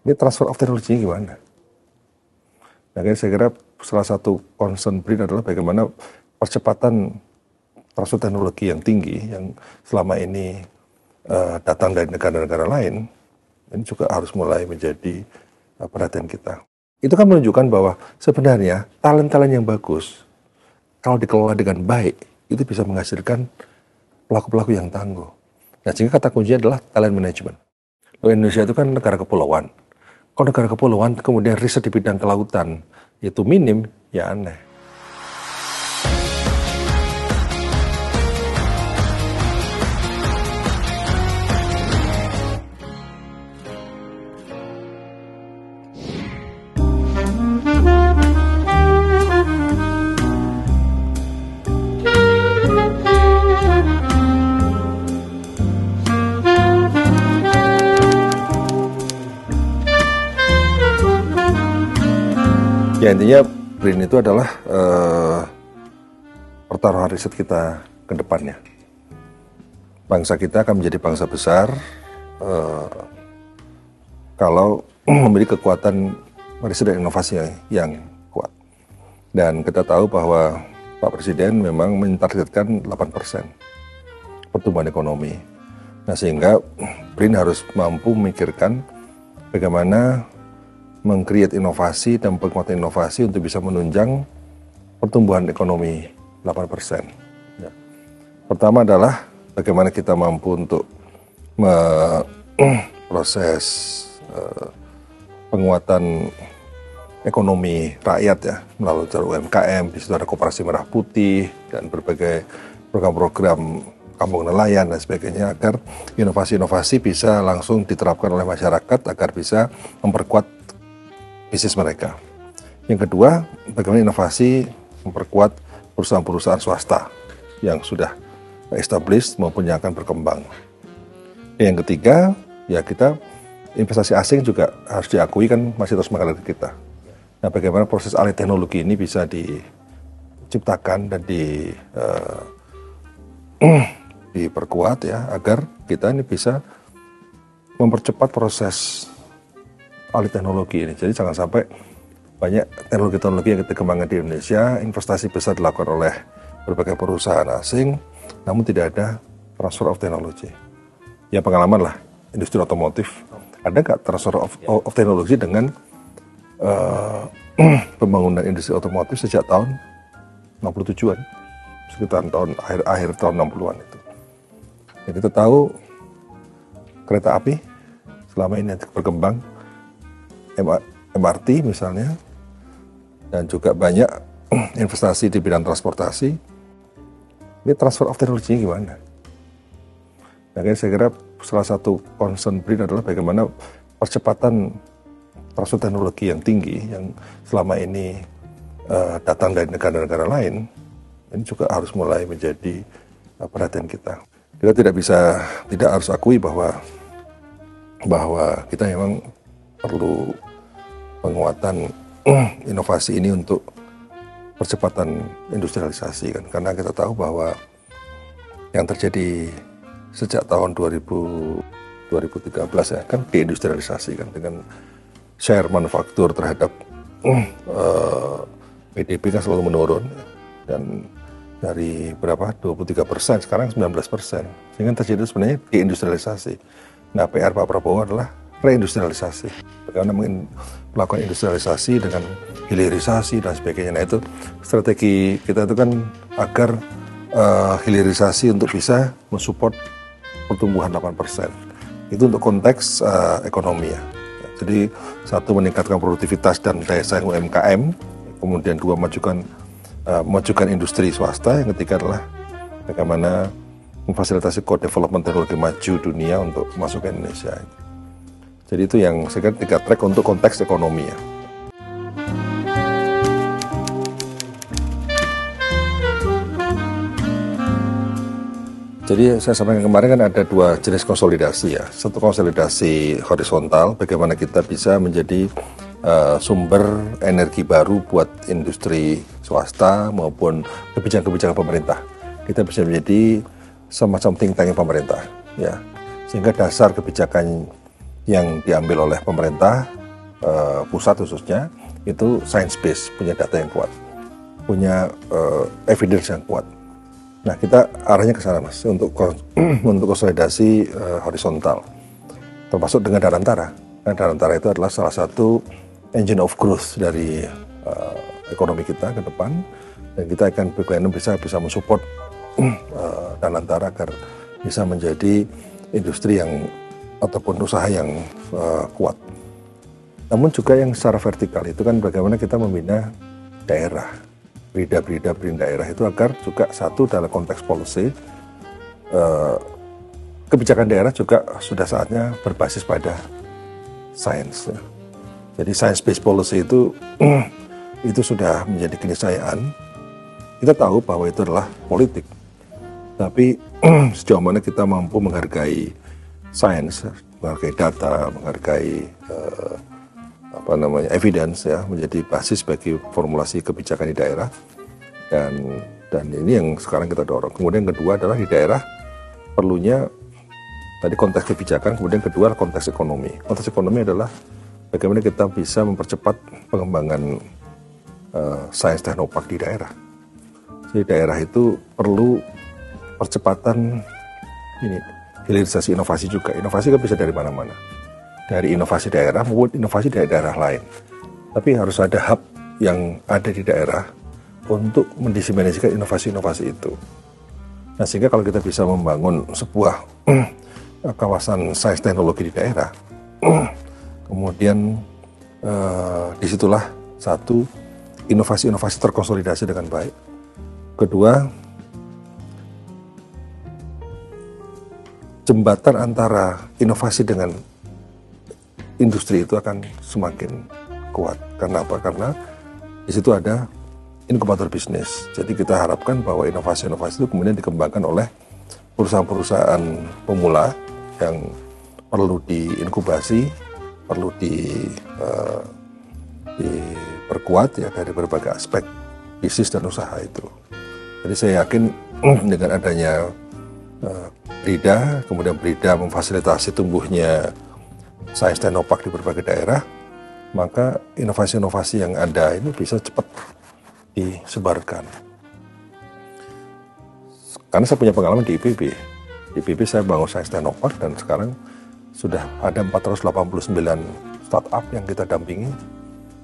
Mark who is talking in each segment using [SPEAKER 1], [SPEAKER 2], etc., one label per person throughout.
[SPEAKER 1] Ini transfer of teknologinya gimana? Nah, saya kira salah satu concern BRIN adalah bagaimana percepatan transfer teknologi yang tinggi yang selama ini datang dari negara-negara lain, ini juga harus mulai menjadi perhatian kita. Itu kan menunjukkan bahwa sebenarnya talent-talent yang bagus, kalau dikelola dengan baik, itu bisa menghasilkan pelaku-pelaku yang tangguh. Nah, sehingga kata kuncinya adalah talent management. Indonesia itu kan negara kepulauan. Kalau negara kepulauan, kemudian riset di bidang kelautan itu minim, ya aneh. Ya, intinya BRIN itu adalah pertaruhan riset kita ke depannya. Bangsa kita akan menjadi bangsa besar kalau memiliki kekuatan riset dan inovasi yang kuat. Dan kita tahu bahwa Pak Presiden memang mentargetkan 8% pertumbuhan ekonomi. Nah, sehingga BRIN harus mampu memikirkan bagaimana meng-create inovasi dan penguatan inovasi untuk bisa menunjang pertumbuhan ekonomi 8%. Ya. Pertama adalah bagaimana kita mampu untuk proses penguatan ekonomi rakyat ya melalui jalur UMKM, di situ ada Koperasi Merah Putih dan berbagai program-program kampung nelayan dan sebagainya agar inovasi-inovasi bisa langsung diterapkan oleh masyarakat agar bisa memperkuat bisnis mereka. Yang kedua, bagaimana inovasi memperkuat perusahaan-perusahaan swasta yang sudah established maupun yang akan berkembang. Yang ketiga, ya kita investasi asing juga harus diakui kan masih terus mengalir ke kita. Nah, bagaimana proses alih teknologi ini bisa diciptakan dan diperkuat ya agar kita ini bisa mempercepat proses alih teknologi ini. Jadi jangan sampai banyak teknologi-teknologi yang kita kembangkan di Indonesia, investasi besar dilakukan oleh berbagai perusahaan asing, namun tidak ada transfer of technology. Ya pengalaman lah, industri otomotif, ada nggak transfer of technology dengan pembangunan industri otomotif sejak tahun 67-an, sekitar akhir tahun 60-an itu. Ya, kita tahu kereta api selama ini berkembang, MRT misalnya, dan juga banyak investasi di bidang transportasi. Ini transfer of teknologinya gimana? Nah, saya kira salah satu concern BRIN adalah bagaimana percepatan transfer teknologi yang tinggi yang selama ini datang dari negara-negara lain, ini juga harus mulai menjadi perhatian kita. Kita tidak harus akui bahwa kita memang perlu penguatan inovasi ini untuk percepatan industrialisasi kan, karena kita tahu bahwa yang terjadi sejak tahun 2013 ya kan deindustrialisasi kan, dengan share manufaktur terhadap PDB kan selalu menurun dan dari berapa 23% sekarang 19%, sehingga terjadi sebenarnya deindustrialisasi. Nah, PR Pak Prabowo adalah reindustrialisasi, bagaimana melakukan industrialisasi dengan hilirisasi dan sebagainya. Nah, itu strategi kita itu kan agar hilirisasi untuk bisa mensupport pertumbuhan 8%. Itu untuk konteks ekonomi ya. Jadi satu, meningkatkan produktivitas dan daya saing UMKM, kemudian dua, memajukan industri swasta, yang ketiga adalah bagaimana memfasilitasi co-development teknologi maju dunia untuk masuk ke Indonesia. Jadi itu yang saya kira 3 track untuk konteks ekonomi ya. Jadi saya sampaikan kemarin kan ada 2 jenis konsolidasi ya. Satu konsolidasi horizontal, bagaimana kita bisa menjadi sumber energi baru buat industri swasta maupun kebijakan-kebijakan pemerintah. Kita bisa menjadi semacam think tank pemerintah ya. Sehingga dasar kebijakan yang diambil oleh pemerintah pusat khususnya itu science based, punya data yang kuat, punya evidence yang kuat. Nah, kita arahnya ke sana, Mas, untuk untuk konsolidasi horizontal, termasuk dengan Danantara. Nah, Danantara itu adalah salah satu engine of growth dari ekonomi kita ke depan, dan kita akan BKN bisa mensupport Danantara agar bisa menjadi industri yang ataupun usaha yang kuat. Namun juga yang secara vertikal itu kan bagaimana kita membina daerah, berida daerah itu agar juga satu dalam konteks policy, kebijakan daerah juga sudah saatnya berbasis pada sains. Jadi science based policy itu itu sudah menjadi keniscayaan. Kita tahu bahwa itu adalah politik, tapi sejauh mana kita mampu menghargai sains, menghargai data, menghargai evidence ya, menjadi basis bagi formulasi kebijakan di daerah, dan ini yang sekarang kita dorong. Kemudian kedua adalah di daerah perlunya tadi konteks kebijakan, kemudian kedua adalah konteks ekonomi. Konteks ekonomi adalah bagaimana kita bisa mempercepat pengembangan sains teknopark di daerah. Jadi daerah itu perlu percepatan ini, hilirisasi inovasi juga. Inovasi kan bisa dari mana-mana, dari inovasi daerah maupun inovasi dari daerah lain. Tapi harus ada hub yang ada di daerah untuk mendiseminasikan inovasi-inovasi itu. Nah, sehingga kalau kita bisa membangun sebuah kawasan sains teknologi di daerah, kemudian disitulah satu, inovasi-inovasi terkonsolidasi dengan baik. Kedua, jembatan antara inovasi dengan industri itu akan semakin kuat. Karena apa? Karena di situ ada inkubator bisnis. Jadi kita harapkan bahwa inovasi-inovasi itu kemudian dikembangkan oleh perusahaan-perusahaan pemula yang perlu diinkubasi, perlu diperkuat ya dari berbagai aspek bisnis dan usaha itu. Jadi saya yakin dengan adanya BRIDA, kemudian BRIDA memfasilitasi tumbuhnya sains teknopark di berbagai daerah, maka inovasi-inovasi yang ada ini bisa cepat disebarkan. Karena saya punya pengalaman di IPB. Di IPB saya bangun sains teknopark dan sekarang sudah ada 489 startup yang kita dampingi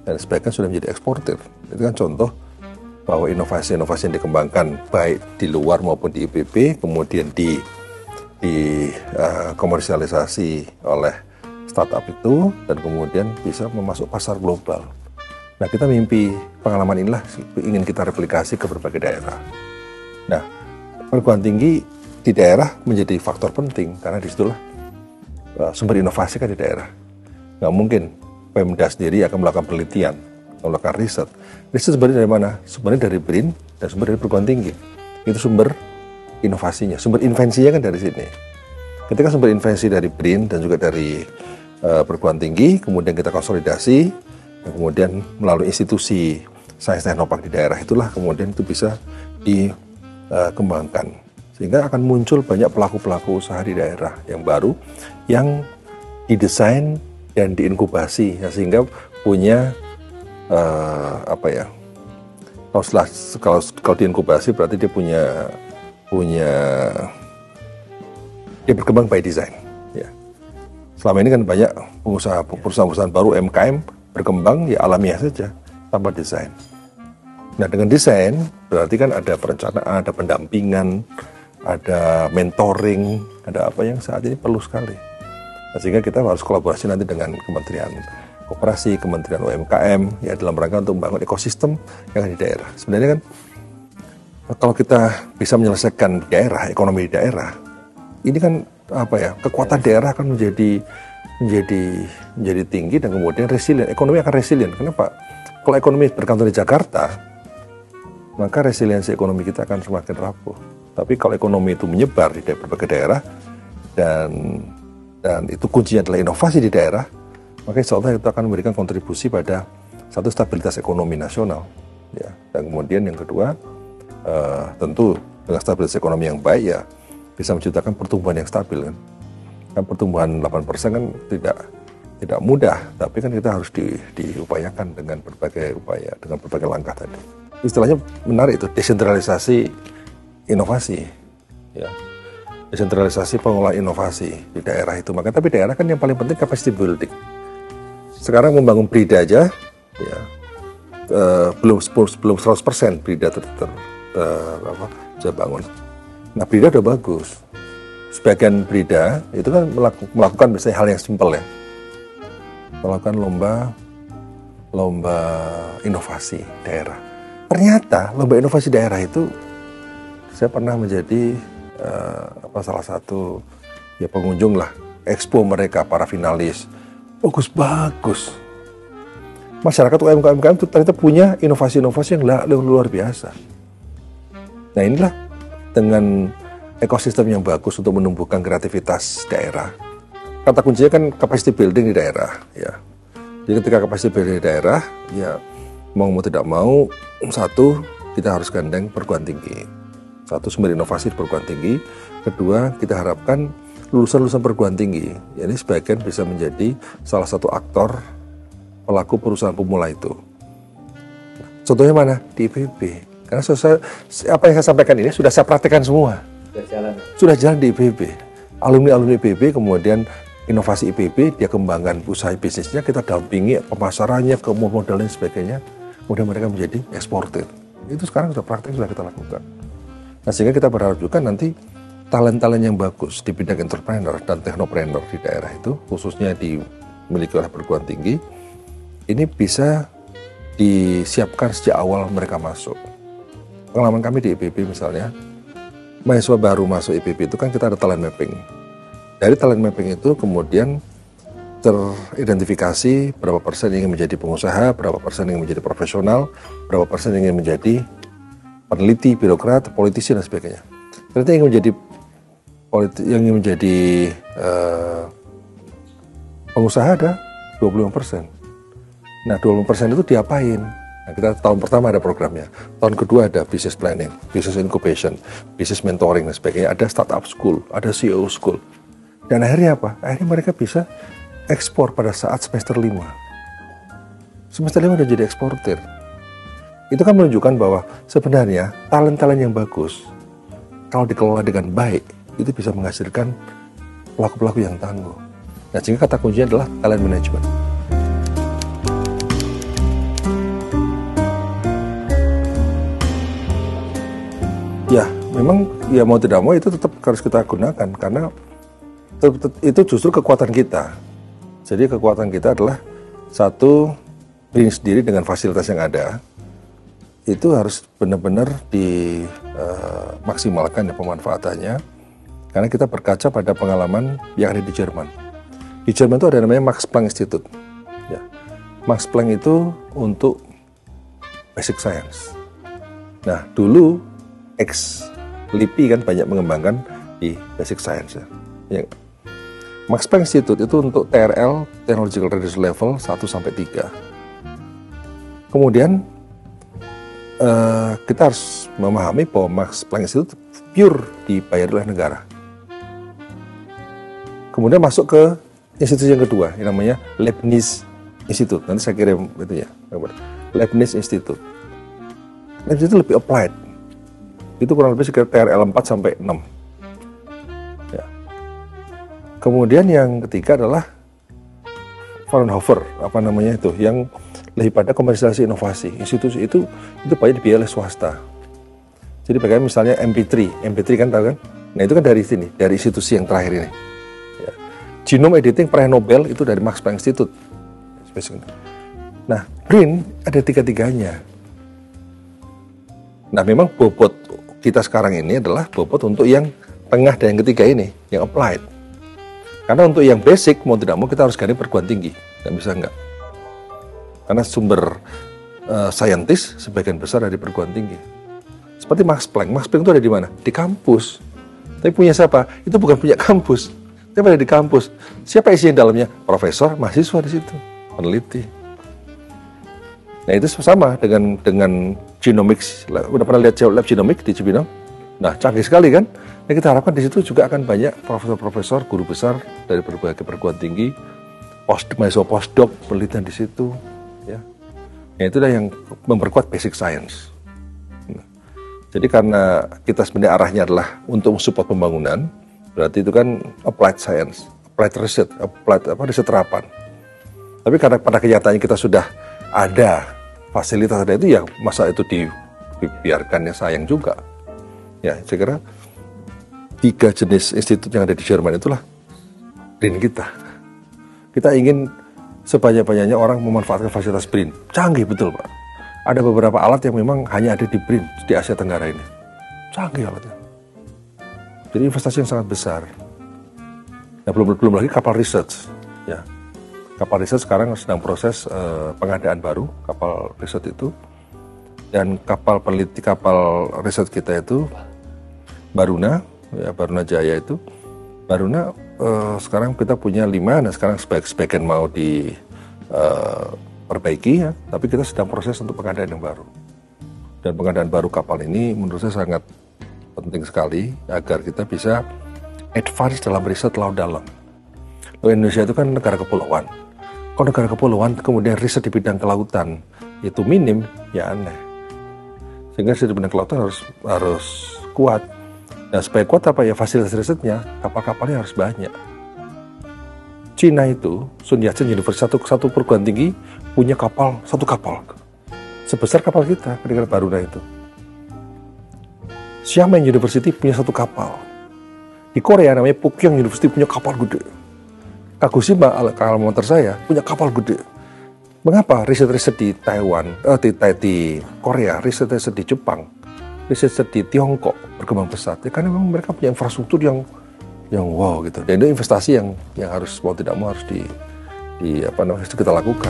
[SPEAKER 1] dan sebagian sudah menjadi eksportir. Itu kan contoh bahwa inovasi-inovasi yang dikembangkan baik di luar maupun di IPB kemudian komersialisasi oleh startup itu dan kemudian bisa memasuk pasar global. Nah, kita mimpi pengalaman inilah ingin kita replikasi ke berbagai daerah. Nah, perguruan tinggi di daerah menjadi faktor penting karena disitulah sumber inovasi kan di daerah. Nggak mungkin Pemda sendiri akan melakukan penelitian, melakukan riset. Riset sebenarnya dari mana? Sebenarnya dari BRIN dan sumber dari perguruan tinggi. Itu sumber inovasinya, sumber invensinya kan dari sini. Ketika sumber invensi dari BRIN dan juga dari perguruan tinggi, kemudian kita konsolidasi, dan kemudian melalui institusi sains teknopark di daerah itulah kemudian itu bisa dikembangkan. Sehingga akan muncul banyak pelaku-pelaku usaha di daerah yang baru, yang didesain dan diinkubasi, ya, sehingga punya kalau diinkubasi berarti dia dia berkembang by design. Ya. Selama ini kan banyak perusahaan-perusahaan baru UMKM berkembang ya alamiah saja tanpa desain. Nah, dengan desain berarti kan ada perencanaan, ada pendampingan, ada mentoring, ada apa yang saat ini perlu sekali. Nah, sehingga kita harus kolaborasi nanti dengan Kementerian Koperasi, Kementerian UMKM ya dalam rangka untuk membangun ekosistem yang ada di daerah. Sebenarnya kan kalau kita bisa menyelesaikan daerah, ekonomi di daerah, ini kan kekuatan daerah akan menjadi tinggi dan kemudian resilient. Ekonomi akan resilient. Kenapa? Kalau ekonomi berkantor di Jakarta, maka resiliensi ekonomi kita akan semakin rapuh. Tapi kalau ekonomi itu menyebar di berbagai daerah dan itu kuncinya adalah inovasi di daerah, maka insya Allah itu akan memberikan kontribusi pada satu stabilitas ekonomi nasional. Ya. Dan kemudian yang kedua, tentu dengan stabilitas ekonomi yang baik ya bisa menciptakan pertumbuhan yang stabil kan. Kan pertumbuhan 8% kan tidak mudah, tapi kan kita harus diupayakan dengan berbagai upaya, dengan berbagai langkah tadi. Istilahnya menarik itu, desentralisasi inovasi, ya. Desentralisasi pengelolaan inovasi di daerah itu. Maka tapi daerah kan yang paling penting capacity building. Sekarang membangun BRIDA aja, ya, belum 100% BRIDA terbangun. Nah, BRIDA udah bagus. Sebagian BRIDA itu kan melakukan misalnya hal yang simpel ya, melakukan lomba inovasi daerah. Ternyata lomba inovasi daerah itu saya pernah menjadi salah satu ya pengunjung lah, expo mereka, para finalis, bagus. Masyarakat UMKM itu ternyata punya inovasi-inovasi yang luar biasa. Nah, inilah dengan ekosistem yang bagus untuk menumbuhkan kreativitas daerah. Kata kuncinya kan capacity building di daerah, ya. Jadi ketika capacity building di daerah, ya mau tidak mau, satu, kita harus gandeng perguruan tinggi. Satu, sumber inovasi di perguruan tinggi. Kedua, kita harapkan lulusan-lulusan perguruan tinggi, ya, ini sebagian bisa menjadi salah satu aktor pelaku perusahaan pemula itu. Contohnya mana? Di IPB. Karena apa yang saya sampaikan ini sudah saya praktekkan semua. Sudah jalan di IPB. Alumni IPB, kemudian inovasi IPB, dia kembangkan usaha bisnisnya, kita dampingi pemasarannya, modal dan sebagainya, kemudian mereka menjadi eksportir. Itu sekarang sudah praktek, sudah kita lakukan. Nah, sehingga kita berharap juga nanti talent-talent yang bagus di bidang entrepreneur dan technopreneur di daerah itu, khususnya dimiliki oleh perguruan tinggi, ini bisa disiapkan sejak awal mereka masuk. Pengalaman kami di IPB misalnya, mahasiswa baru masuk IPB itu kan kita ada talent mapping. Dari talent mapping itu kemudian teridentifikasi berapa persen yang ingin menjadi pengusaha, berapa persen yang menjadi profesional, berapa persen yang ingin menjadi peneliti, birokrat, politisi dan sebagainya. Ternyata yang ingin menjadi pengusaha ada 25%. Nah, 25% itu diapain? Nah, kita tahun pertama ada programnya, tahun kedua ada business planning, business incubation, business mentoring dan sebagainya, ada startup school, ada CEO school. Dan akhirnya apa? Akhirnya mereka bisa ekspor pada saat semester 5. Semester 5 udah jadi eksportir. Itu kan menunjukkan bahwa sebenarnya talent-talent yang bagus, kalau dikelola dengan baik, itu bisa menghasilkan pelaku-pelaku yang tangguh. Nah, sehingga kata kuncinya adalah talent management. Ya, memang ya mau tidak mau itu tetap harus kita gunakan karena itu justru kekuatan kita. Jadi kekuatan kita adalah satu, diri sendiri dengan fasilitas yang ada, itu harus benar-benar dimaksimalkan ya pemanfaatannya. Karena kita berkaca pada pengalaman yang ada di Jerman. Di Jerman itu ada namanya Max Planck Institute. Ya. Max Planck itu untuk basic science. Nah, dulu ex-LIPI kan banyak mengembangkan di basic science. Ya. Max Planck Institute itu untuk TRL, Technological Readiness Level 1-3. Kemudian kita harus memahami bahwa Max Planck Institute pure dibayar oleh negara. Kemudian masuk ke institusi yang kedua, yang namanya Leibniz Institute. Nanti saya kirim itu ya, Leibniz Institute. Leibniz itu lebih applied. Itu kurang lebih sekitar TRL 4-6. Ya. Kemudian yang ketiga adalah Fraunhofer, yang lebih pada komersialisasi inovasi. Institusi itu banyak dibiayai oleh swasta. Jadi bagaimana misalnya MP3 kan tahu kan? Nah itu kan dari sini, dari institusi yang terakhir ini. Ya. Genome editing peraih Nobel itu dari Max Planck Institute. Nah, BRIN ada tiga-tiganya. Nah memang bobot kita sekarang ini adalah bobot untuk yang tengah dan yang ketiga ini, yang applied. Karena untuk yang basic, mau tidak mau kita harus gandeng perguruan tinggi. Nggak bisa enggak. Karena sumber saintis sebagian besar dari perguruan tinggi. Seperti Max Planck. Max Planck itu ada di mana? Di kampus. Tapi punya siapa? Itu bukan punya kampus. Tapi ada di kampus. Siapa isi yang dalamnya? Profesor, mahasiswa di situ, peneliti. Nah itu sama dengan genomics. Udah pernah lihat lab genomics di Cibinong? Nah canggih sekali kan? Nah Ya, kita harapkan di situ juga akan banyak profesor-profesor, guru besar dari berbagai perguruan tinggi, mahasiswa postdoc, penelitian di situ, ya. Ya, itulah yang memperkuat basic science. Nah, jadi karena kita sebenarnya arahnya adalah untuk support pembangunan, berarti itu kan applied science, applied research, riset terapan. Tapi karena pada kenyataannya kita sudah ada fasilitas ada itu, ya masa itu dibiarkannya, sayang juga. Ya, saya kira 3 jenis institut yang ada di Jerman itulah BRIN kita. Kita ingin sebanyak-banyaknya orang memanfaatkan fasilitas BRIN. Canggih betul, Pak. Ada beberapa alat yang memang hanya ada di BRIN di Asia Tenggara ini. Canggih alatnya. Jadi investasi yang sangat besar. Nah, belum lagi kapal research. Ya. Kapal research sekarang sedang proses pengadaan baru kapal riset itu. Dan kapal riset kita itu Baruna, ya, Baruna Jaya itu. Baruna sekarang kita punya 5, nah sekarang sebagian mau diperbaiki, ya, tapi kita sedang proses untuk pengadaan yang baru. Dan pengadaan baru kapal ini menurut saya sangat penting sekali agar kita bisa advance dalam riset laut dalam. Indonesia itu kan negara kepulauan. Kalau negara kepulauan kemudian riset di bidang kelautan itu minim, ya aneh. Sehingga riset di bidang kelautan harus kuat. Nah, supaya kuat apa ya fasilitas risetnya, kapal-kapalnya harus banyak. Cina itu, Sun Yat-sen University, satu perguruan tinggi punya satu kapal. Sebesar kapal kita, ketika Baruna itu. Xiamen University punya 1 kapal. Di Korea namanya Pukyong University punya kapal gede. Kagoshima, alma saya, punya kapal gede. Mengapa riset-riset di Taiwan, di Korea, riset-riset di Jepang, riset di Tiongkok berkembang pesat? Ya, karena memang mereka punya infrastruktur yang wow gitu. Dan itu investasi yang harus mau tidak mau harus harus kita lakukan.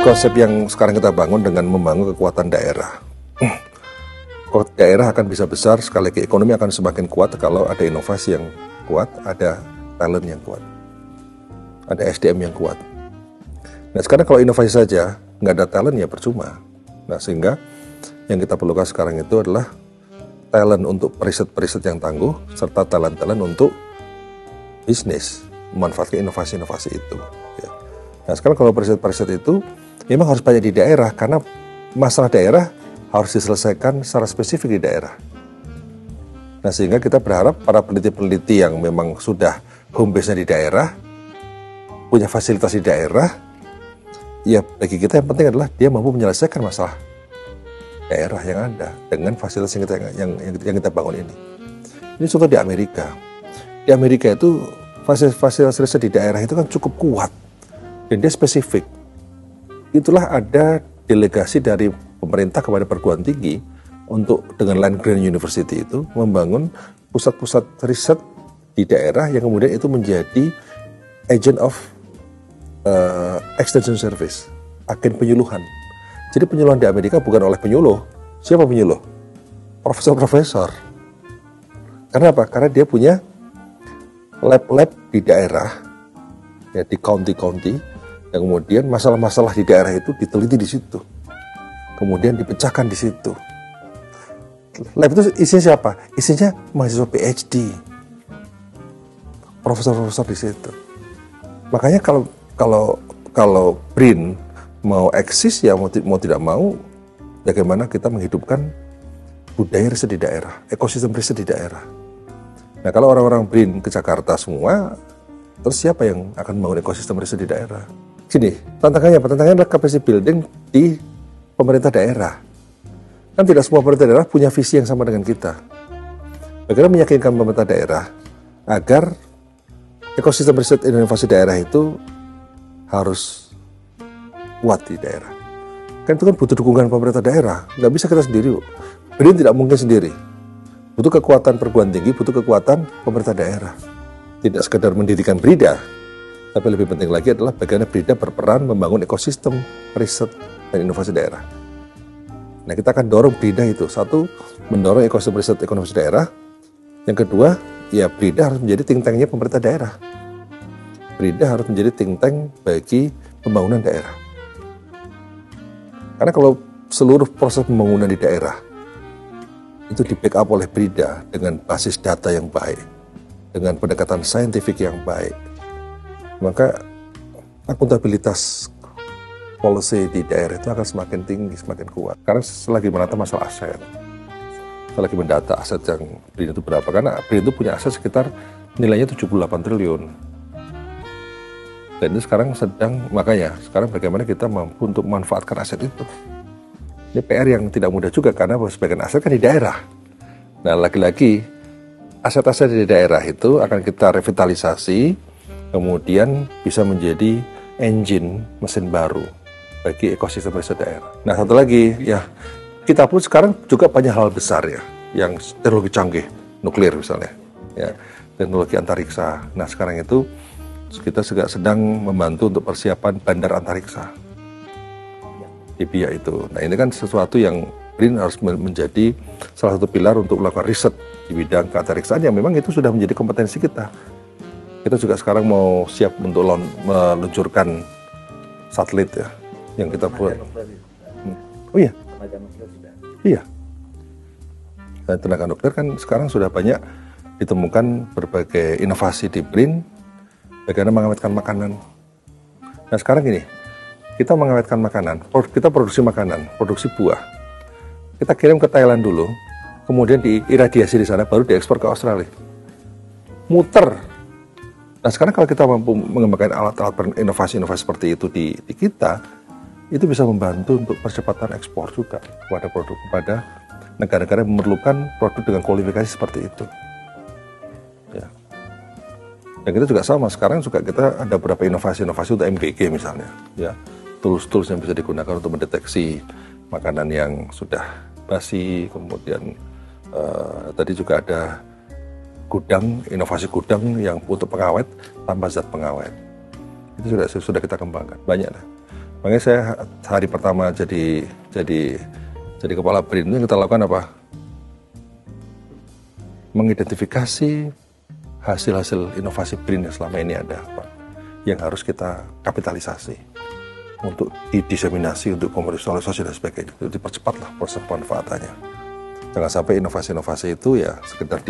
[SPEAKER 1] Konsep yang sekarang kita bangun dengan membangun kekuatan daerah. Daerah akan bisa besar, sekali lagi ekonomi akan semakin kuat kalau ada inovasi yang kuat, ada talent yang kuat, ada SDM yang kuat. Nah, sekarang kalau inovasi saja nggak ada talent ya percuma. Nah, sehingga yang kita perlukan sekarang itu adalah talent untuk periset yang tangguh, serta talent untuk bisnis, memanfaatkan inovasi-inovasi itu. Ya. Nah, sekarang kalau periset itu memang harus banyak di daerah, karena masalah daerah harus diselesaikan secara spesifik di daerah. Nah, sehingga kita berharap para peneliti-peneliti yang memang sudah home base-nya di daerah, punya fasilitas di daerah, ya bagi kita yang penting adalah dia mampu menyelesaikan masalah daerah yang ada dengan fasilitas yang kita bangun ini. Ini contoh di Amerika. Di Amerika itu fasilitas riset di daerah itu kan cukup kuat dan dia spesifik. Itulah ada delegasi dari pemerintah kepada perguruan tinggi untuk dengan Land Grant University itu membangun pusat-pusat riset di daerah yang kemudian itu menjadi agent of extension service, agen penyuluhan. Jadi penyuluhan di Amerika bukan oleh penyuluh. Siapa penyuluh? Profesor-profesor. Karena apa? Karena dia punya lab-lab di daerah, ya di county-county, yang kemudian masalah-masalah di daerah itu diteliti di situ, kemudian dipecahkan di situ. Lab itu isinya siapa? Isinya mahasiswa PhD, profesor-profesor di situ. Makanya kalau BRIN mau eksis ya mau tidak mau, bagaimana kita menghidupkan budaya riset di daerah, ekosistem riset di daerah. Nah, kalau orang-orang BRIN ke Jakarta semua, terus siapa yang akan membangun ekosistem riset di daerah? Sini, tantangannya apa? Tantangannya adalah capacity building di pemerintah daerah. Kan tidak semua pemerintah daerah punya visi yang sama dengan kita. Bagaimana meyakinkan pemerintah daerah agar ekosistem riset inovasi daerah itu harus kuat di daerah. Kan itu kan butuh dukungan pemerintah daerah. Nggak bisa kita sendiri. BRIN tidak mungkin sendiri. Butuh kekuatan perguruan tinggi, butuh kekuatan pemerintah daerah. Tidak sekedar mendirikan BRIDA, tapi lebih penting lagi adalah bagaimana BRIDA berperan membangun ekosistem riset dan inovasi daerah. Nah, kita akan dorong BRIDA itu. Satu, mendorong ekosistem riset dan inovasi daerah. Yang kedua, ya BRIDA harus menjadi think tank-nya pemerintah daerah. BRIDA harus menjadi think tank bagi pembangunan daerah. Karena kalau seluruh proses pembangunan di daerah itu di backup oleh BRIDA dengan basis data yang baik, dengan pendekatan saintifik yang baik, maka akuntabilitas policy di daerah itu akan semakin tinggi, semakin kuat. Karena selagi menata masalah aset, selagi mendata aset yang BRIN itu berapa, karena BRIN itu punya aset sekitar nilainya 78 triliun. Dan itu sekarang makanya sekarang bagaimana kita mampu untuk memanfaatkan aset itu. Ini PR yang tidak mudah juga karena sebagian aset kan di daerah. Nah, lagi-lagi aset-aset di daerah itu akan kita revitalisasi, kemudian bisa menjadi engine mesin baru bagi ekosistem riset daerah. Nah, satu lagi ya, kita pun sekarang juga banyak hal besar ya, yang teknologi canggih, nuklir misalnya, ya, teknologi antariksa. Nah, sekarang itu kita juga sedang membantu untuk persiapan bandar antariksa di Biak itu. Nah, ini kan sesuatu yang BRIN harus menjadi salah satu pilar untuk melakukan riset di bidang keantariksaan yang memang itu sudah menjadi kompetensi kita. Kita juga sekarang mau siap untuk meluncurkan satelit ya, yang kita buat. Oh iya? Tenaga nuklir sudah. Iya. Dan tenaga nuklir kan sekarang sudah banyak ditemukan berbagai inovasi di BRIN, bagaimana mengawetkan makanan. Nah, sekarang gini, kita mengawetkan makanan, kita produksi makanan, produksi buah. Kita kirim ke Thailand dulu, kemudian diiradiasi di sana, baru diekspor ke Australia. Muter. Nah, sekarang kalau kita mampu mengembangkan alat-alat inovasi-inovasi seperti itu di kita, itu bisa membantu untuk percepatan ekspor juga kepada negara-negara yang memerlukan produk dengan kualifikasi seperti itu. Ya. Dan kita juga sama, sekarang juga kita ada beberapa inovasi-inovasi untuk MBG misalnya, ya. Tools-tools yang bisa digunakan untuk mendeteksi makanan yang sudah basi, kemudian tadi juga ada inovasi gudang yang untuk pengawet tanpa zat pengawet. Itu sudah kita kembangkan, banyak lah. Makanya saya hari pertama jadi kepala BRIN yang kita lakukan apa? Mengidentifikasi hasil-hasil inovasi BRIN yang selama ini ada, Pak, yang harus kita kapitalisasi untuk didiseminasi, untuk komersialisasi dan sebagainya. Itu dipercepatlah proses pemanfaatannya. Jangan sampai inovasi-inovasi itu ya sekedar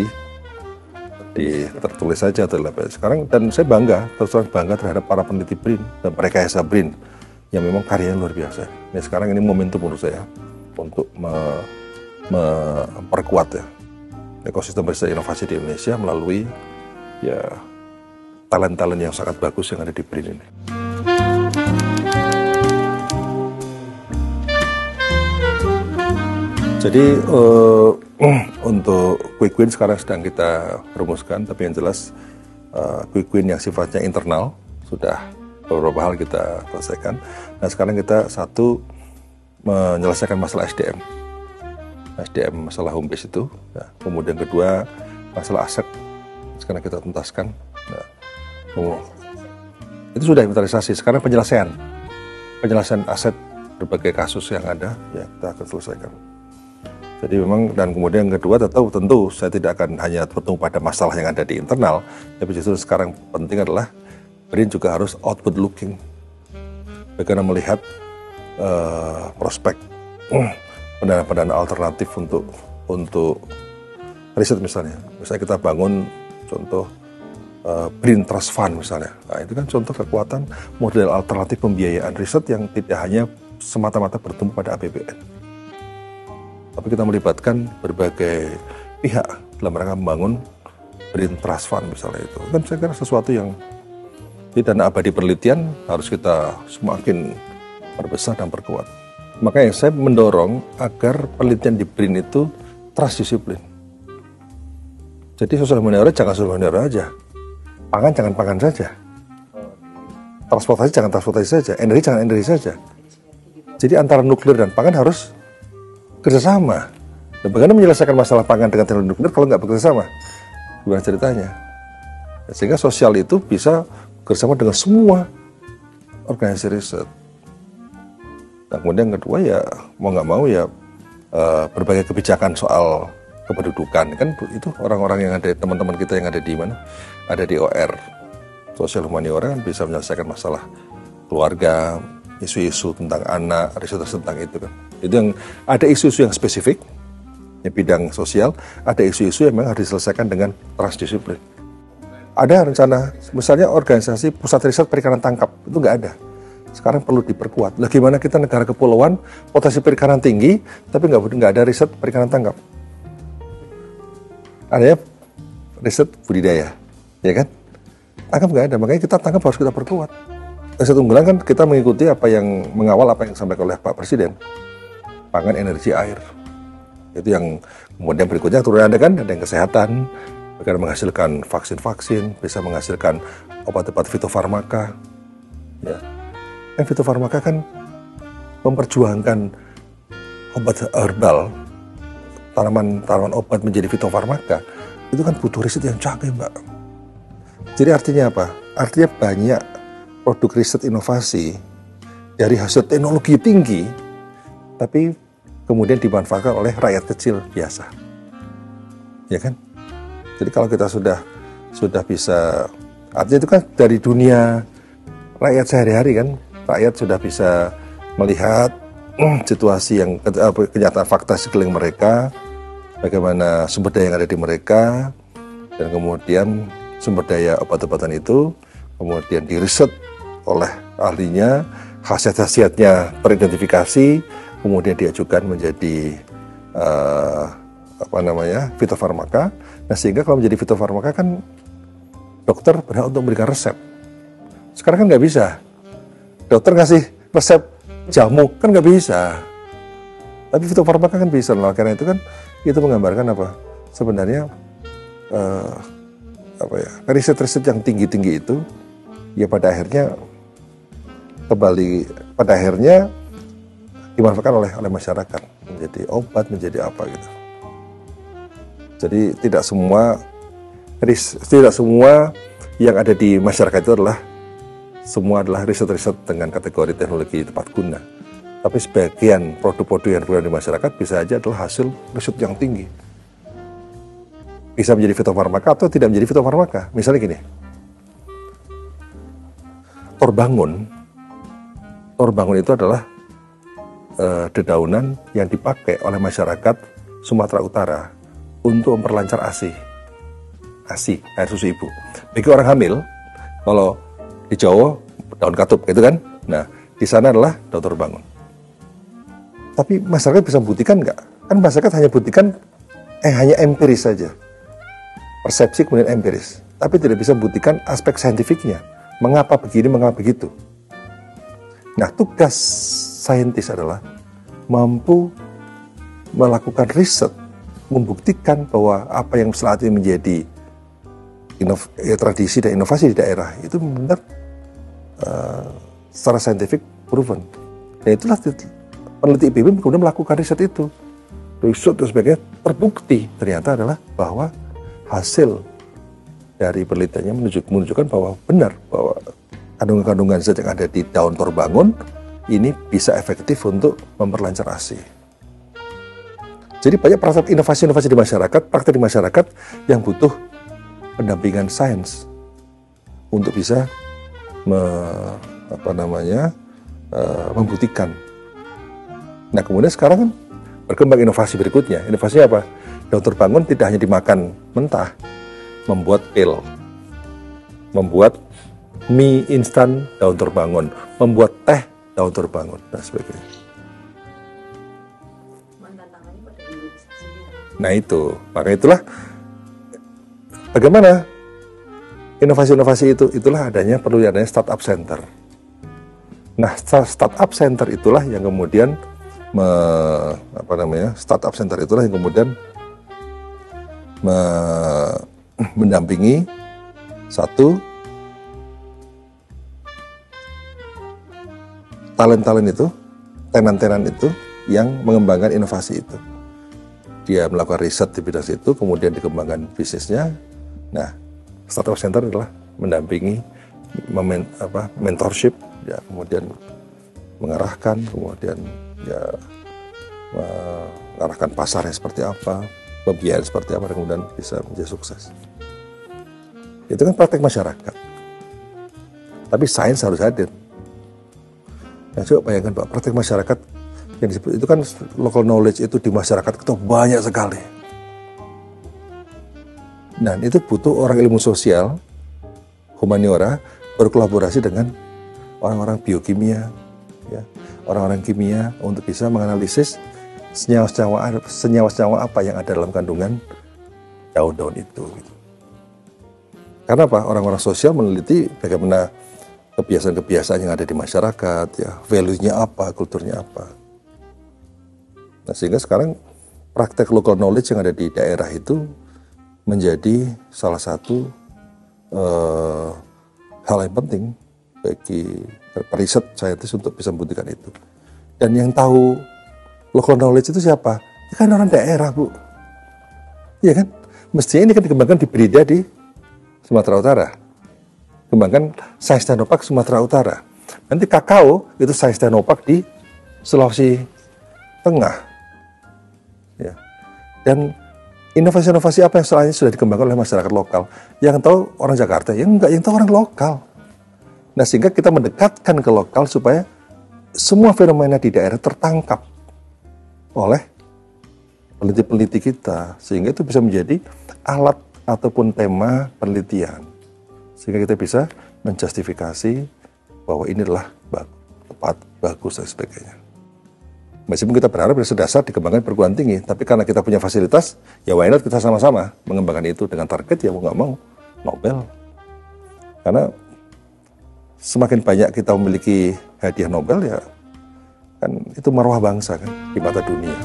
[SPEAKER 1] tertulis saja. Sekarang, dan saya terus terang bangga terhadap para peneliti BRIN dan rekayasa BRIN yang memang karyanya luar biasa. Nah, sekarang ini momentum menurut saya untuk memperkuat ya ekosistem riset inovasi di Indonesia melalui ya talent-talent yang sangat bagus yang ada di BRIN ini. Jadi untuk quick win sekarang sedang kita rumuskan, tapi yang jelas quick win yang sifatnya internal sudah beberapa hal kita selesaikan. Nah, sekarang kita menyelesaikan masalah SDM masalah home base itu. Nah, kemudian kedua masalah aset sekarang kita tuntaskan. Nah, itu sudah inventarisasi. Sekarang penyelesaian aset berbagai kasus yang ada ya kita akan selesaikan. Jadi memang, dan kemudian yang kedua tentu saya tidak akan hanya bertumpu pada masalah yang ada di internal, tapi justru sekarang penting adalah BRIN juga harus outward looking, bagaimana melihat prospek pendanaan alternatif untuk riset misalnya kita bangun contoh BRIN Trust Fund misalnya. Nah, itu kan contoh kekuatan model alternatif pembiayaan riset yang tidak hanya semata-mata bertumpu pada APBN. Tapi kita melibatkan berbagai pihak dalam rangka membangun BRIN Trust Fund misalnya itu. Kan saya kira sesuatu yang di dana abadi penelitian harus kita semakin perbesar dan perkuat. Makanya saya mendorong agar penelitian di BRIN itu transdisiplin. Jadi sosial humaniora jangan sosial humaniora aja. Pangan jangan pangan saja. Transportasi jangan transportasi saja. Energi jangan energi saja. Jadi antara nuklir dan pangan harus kerjasama. Dan bagaimana menyelesaikan masalah pangan dengan teknologi nuklir kalau nggak bekerjasama? Gimana ceritanya? Sehingga sosial itu bisa bekerjasama dengan semua organisasi riset. Dan kemudian yang kedua ya mau nggak mau ya berbagai kebijakan soal kependudukan kan itu orang-orang yang ada, teman-teman kita yang ada di mana? Ada di OR. Sosial humaniora kan bisa menyelesaikan masalah keluarga, isu-isu tentang anak, riset tentang itu kan. Itu yang ada isu-isu yang spesifik, yang bidang sosial, ada isu-isu yang memang harus diselesaikan dengan transdisiplin. Ada rencana, misalnya organisasi pusat riset perikanan tangkap, itu nggak ada. Sekarang perlu diperkuat. Lah gimana kita negara kepulauan, potensi perikanan tinggi, tapi nggak ada riset perikanan tangkap. Adanya riset budidaya, ya kan? Tangkap nggak ada, makanya kita tangkap harus kita perkuat. Riset unggulan kan kita mengikuti apa yang mengawal apa yang disampaikan oleh Pak Presiden. Pangan, energi, air. Itu yang kemudian berikutnya turun ada kan, ada yang kesehatan, bagaimana menghasilkan vaksin-vaksin, bisa menghasilkan obat-obat fitofarmaka. Ya. Dan fitofarmaka kan memperjuangkan obat herbal, tanaman obat menjadi fitofarmaka, itu kan butuh riset yang canggih, Mbak. Jadi artinya apa? Artinya banyak produk riset inovasi dari hasil teknologi tinggi, tapi kemudian dimanfaatkan oleh rakyat kecil biasa. Ya kan? Jadi kalau kita sudah bisa, artinya itu kan dari dunia rakyat sehari-hari kan, rakyat sudah bisa melihat situasi yang kenyataan fakta sekeliling mereka, bagaimana sumber daya yang ada di mereka, dan kemudian sumber daya obat-obatan itu kemudian diriset oleh ahlinya, khasiat-khasiatnya teridentifikasi, kemudian diajukan menjadi fitofarmaka. Nah, sehingga kalau menjadi fitofarmaka kan dokter berhak untuk memberikan resep. Sekarang kan nggak bisa. Dokter ngasih resep jamu kan nggak bisa. Tapi fitofarmaka kan bisa. Nah, karena itu kan itu menggambarkan apa? Sebenarnya riset-riset yang tinggi-tinggi itu ya pada akhirnya dimanfaatkan oleh masyarakat menjadi obat, menjadi apa gitu. Jadi tidak semua yang ada di masyarakat itu adalah riset-riset dengan kategori teknologi tepat guna. Tapi sebagian produk-produk yang berada di masyarakat bisa aja adalah hasil riset yang tinggi. Bisa menjadi fitofarmaka atau tidak menjadi fitofarmaka. Misalnya gini, Torbangun itu adalah dedaunan yang dipakai oleh masyarakat Sumatera Utara untuk memperlancar ASI, air susu ibu. Bagi orang hamil, kalau di Jawa daun katup, gitu kan? Nah, di sana adalah daun Torbangun. Tapi masyarakat bisa membuktikan nggak? Kan masyarakat hanya buktikan, hanya empiris saja. Persepsi kemudian empiris. Tapi tidak bisa membuktikan aspek saintifiknya. Mengapa begini, mengapa begitu. Nah, tugas saintis adalah mampu melakukan riset, membuktikan bahwa apa yang saat ini menjadi tradisi dan inovasi di daerah itu benar secara saintifik proven. Dan itulah peneliti IPB kemudian melakukan riset itu. Riset dan sebagainya terbukti ternyata adalah bahwa hasil dari penelitiannya menunjukkan bahwa benar bahwa kandungan-kandungan zat yang ada di daun Torbangun ini bisa efektif untuk memperlancar ASI. Jadi banyak praktek inovasi-inovasi di masyarakat, praktek di masyarakat yang butuh pendampingan sains untuk bisa membuktikan. Nah, kemudian sekarang kan berkembang inovasi berikutnya. Inovasinya apa? Daun Torbangun tidak hanya dimakan mentah, membuat pil, membuat mie instan daun Torbangun, membuat teh daun Torbangun, dan sebagainya. Nah itu, maka itulah bagaimana inovasi-inovasi itulah perlu adanya startup center. Nah, startup center itulah yang kemudian mendampingi satu talent itu, tenan-tenan itu yang mengembangkan inovasi itu. Dia melakukan riset di bidang situ, kemudian dikembangkan bisnisnya. Nah, startup center adalah mendampingi, mentorship, ya, kemudian mengarahkan, kemudian ya mengarahkan pasarnya seperti apa, pembiayaan seperti apa, dan kemudian bisa menjadi sukses. Itu kan praktek masyarakat. Tapi sains harus hadir. Nah, coba bayangkan Pak, praktek masyarakat yang disebut itu kan local knowledge itu di masyarakat itu banyak sekali. Dan itu butuh orang ilmu sosial, humaniora, berkolaborasi dengan orang-orang biokimia, ya, orang-orang kimia untuk bisa menganalisis senyawa-senyawa apa yang ada dalam kandungan daun-daun itu. Gitu. Karena apa? Orang-orang sosial meneliti bagaimana kebiasaan-kebiasaan yang ada di masyarakat, ya, value-nya apa, kulturnya apa. Nah, sehingga sekarang praktek local knowledge yang ada di daerah itu menjadi salah satu hal yang penting bagi riset saintis untuk bisa membuktikan itu. Dan yang tahu local knowledge itu siapa? Ya kan orang daerah, Bu. Iya kan? Mestinya ini kan dikembangkan di Brida di Sumatera Utara. Kembangkan sains teknopark Sumatera Utara. Nanti kakao itu sains teknopark di Sulawesi Tengah. Ya. Dan inovasi-inovasi apa yang soalnya sudah dikembangkan oleh masyarakat lokal? Yang tahu orang Jakarta, yang tahu orang lokal. Nah, sehingga kita mendekatkan ke lokal supaya semua fenomena di daerah tertangkap oleh peneliti-peneliti kita. Sehingga itu bisa menjadi alat ataupun tema penelitian. Sehingga kita bisa menjustifikasi bahwa ini adalah tepat, bagus, dan sebagainya. Meskipun kita berharap riset dasar dikembangkan perguruan tinggi, tapi karena kita punya fasilitas, ya why not kita sama-sama mengembangkan itu dengan target ya mau nggak mau Nobel. Karena semakin banyak kita memiliki hadiah Nobel ya kan itu marwah bangsa kan di mata dunia.